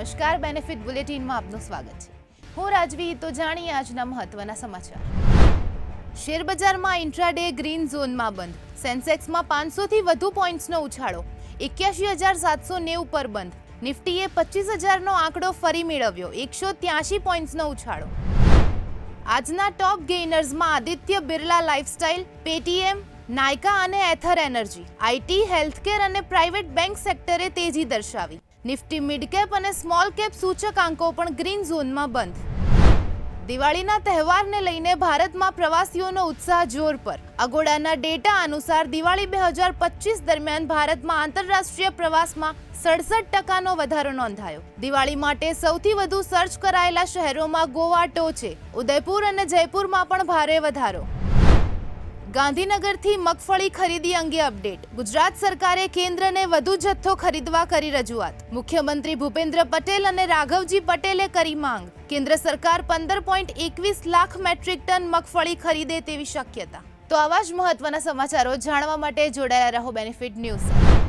નમસ્કાર, બેનિફિટ બુલેટિનમાં આપનું સ્વાગત છે। હું રાજવી। તો જાણીએ આજના મહત્વના સમાચાર। શેરબજારમાં ઇન્ટ્રાડે ગ્રીન ઝોનમાં બંધ। સેન્સેક્સમાં 500 થી વધુ પોઈન્ટ્સનો ઉછાળો, 81,790 પર બંધ। નિફ્ટીએ 25,000નો આંકડો ફરી મેળવ્યો, 183 પોઈન્ટ્સનો ઉછાળો। આજના ટોપ ગેઇનર્સમાં આદિત્ય બિરલા લાઇફસ્ટાઇલ, પેટીએમ, નાયકા અને એથર એનર્જી, આઈટી, હેલ્થકેર અને પ્રાઇવેટ બેંક સેક્ટરે તેજી દર્શાવી। નિફ્ટી મિડ કેપ અને સ્મોલ કેપ સૂચકાંકો પણ ગ્રીન ઝોનમાં બંધ। દિવાળીના તહેવારને લઈને ભારતમાં પ્રવાસીઓનો ઉત્સાહ જોર પર। અગોડાના ડેટા અનુસાર દિવાળી 2025 દરમિયાન ભારતમાં આંતરરાષ્ટ્રીય પ્રવાસમાં 67% વધારો નોંધાયો। દિવાળી માટે સૌથી વધુ સર્ચ કરાયેલા શહેરોમાં ગોવા ટોચે, ઉદયપુર અને જયપુરમાં પણ ભારે વધારો। ગાંધીનગરથી મગફળી ખરીદી અંગે અપડેટ। ગુજરાત સરકારે કેન્દ્રને વધુ જથ્થો ખરીદવા કરી રજૂઆત। મુખ્યમંત્રી ભૂપેન્દ્ર પટેલ અને રાઘવજી પટેલે કરી માંગ। કેન્દ્ર સરકાર 15.21 લાખ મેટ્રિક ટન મગફળી ખરીદે તેવી શક્યતા। તો આવા જ મહત્વના સમાચારો જાણવા માટે જોડાયેલા રહો બેનિફિટ ન્યૂઝ સાથે।